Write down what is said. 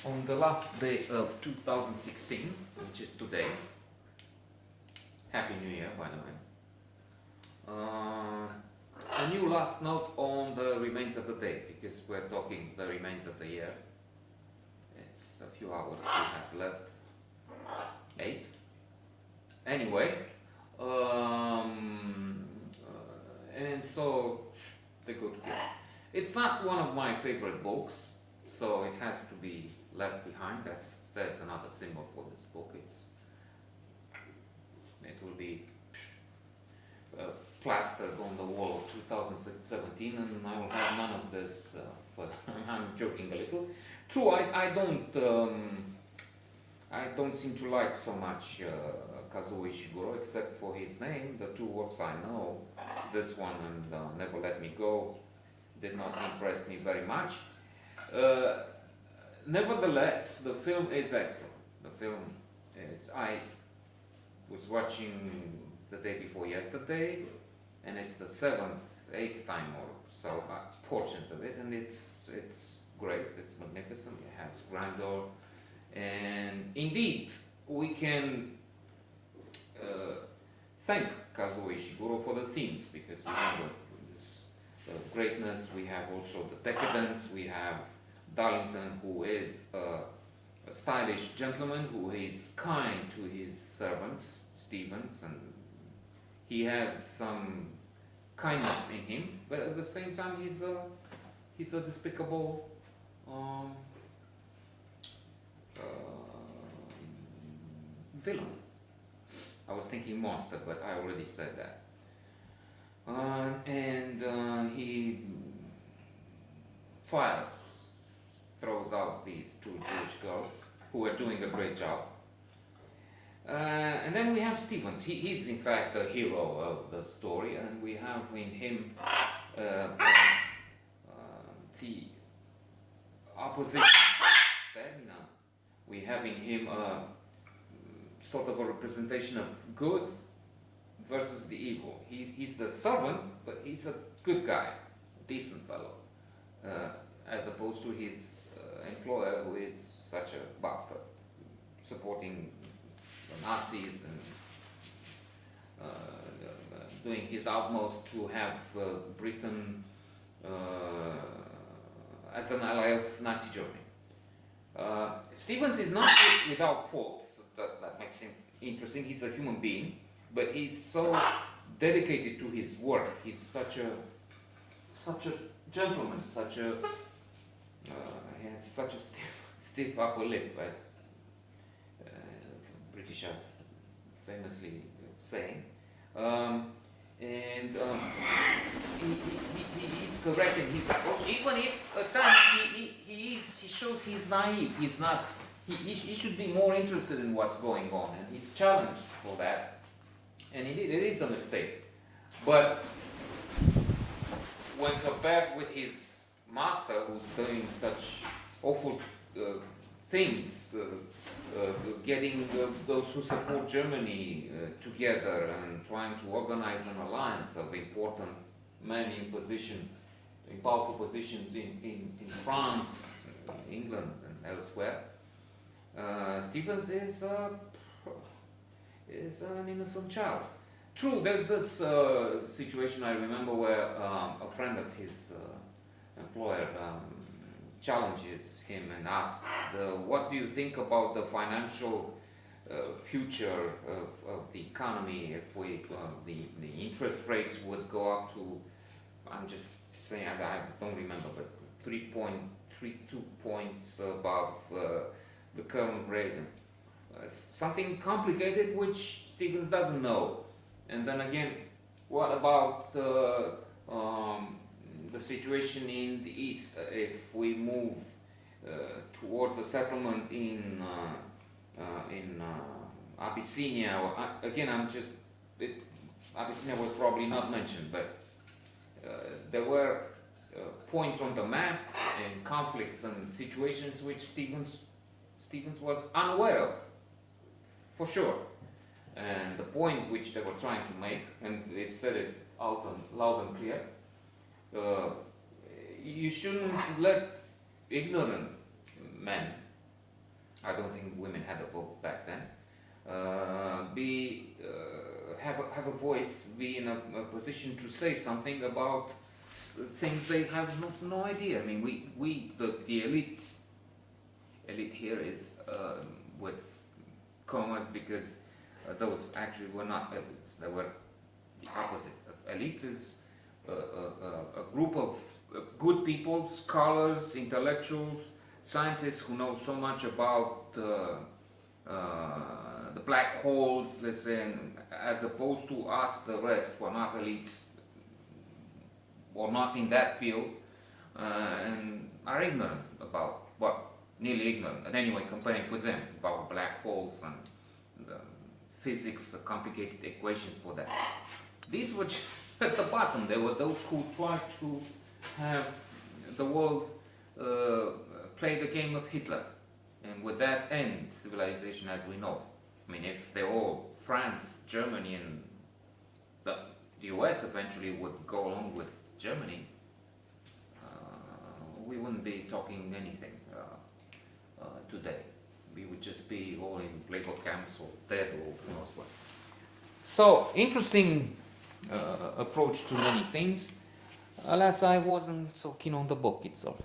On the last day of 2016, which is today, Happy New Year, by the way. A new last note on the remains of the day, because we're talking the remains of the year. It's a few hours we have left. 8. Anyway, and so the good kid. It's not one of my favorite books, so it has to be left behind. There's another symbol for this book. It will be plastered on the wall of 2017, and I will have none of this. I'm joking a little. True, I don't seem to like so much Kazuo Ishiguro, except for his name. The two works I know, this one and Never Let Me Go, did not impress me very much. Nevertheless, the film is excellent. The film is. I was watching the day before yesterday, and it's the 7th, 8th time or so portions of it, and it's great. It's magnificent. It has grandeur, and indeed we can thank Kazuo Ishiguro for the themes, because we have this greatness. We have also the decadence. We have Darlington, who is a stylish gentleman who is kind to his servants, Stevens, and he has some kindness in him, but at the same time he's a despicable villain. I was thinking monster, but I already said that. And he throws out these two Jewish girls who are doing a great job. And then we have Stevens. He's in fact the hero of the story, and we have in him the opposition. We have in him sort of a representation of good versus the evil. He's the servant, but he's a good guy, a decent fellow, as opposed to his employer, who is such a bastard, supporting the Nazis and doing his utmost to have Britain as an ally of Nazi Germany. Stevens is not without fault. That makes him interesting. He's a human being, but he's so dedicated to his work. He's such a gentleman, he has such a stiff upper lip, as British are famously saying, and he's correct in his approach, even if at times he shows he's naive. He's not. He should be more interested in what's going on, and he's challenged for that. And indeed, it is a mistake. But when compared with his master, who's doing such awful things, getting those who support Germany together and trying to organize an alliance of important men in powerful positions in France, England, and elsewhere, Stevens is an innocent child. True, there's this situation I remember where a friend of his employer challenges him and asks, what do you think about the financial future of the economy if the interest rates would go up to, I'm just saying, I don't remember, but 3.32 points above the current rate. Something complicated which Stevens doesn't know. And then again, what about the situation in the East? If we move towards a settlement in Abyssinia, Abyssinia was probably not mentioned, but there were points on the map and conflicts and situations which Stevens was unaware of, for sure. And the point which they were trying to make, and they said it out loud and clear, you shouldn't let ignorant men I don't think women had a vote back then. Have a voice, be in a position to say something about things they have no idea. I mean, the elite here is with commas, because those actually were not elites. They were the opposite. Elite is a group of good people, scholars, intellectuals, scientists who know so much about the black holes, let's say, as opposed to us, the rest, who are not elites or not in that field, and are ignorant about nearly ignorant, and anyway, comparing with them about black holes and the physics, complicated equations for that. These were at the bottom. There were those who tried to have the world play the game of Hitler, and with that end civilization as we know. I mean, if they all, France, Germany, and the US eventually would go along with Germany, we wouldn't be talking anything today. We would just be all in labor camps or dead or who knows what. So, interesting approach to many things. Alas, I wasn't so keen on the book itself.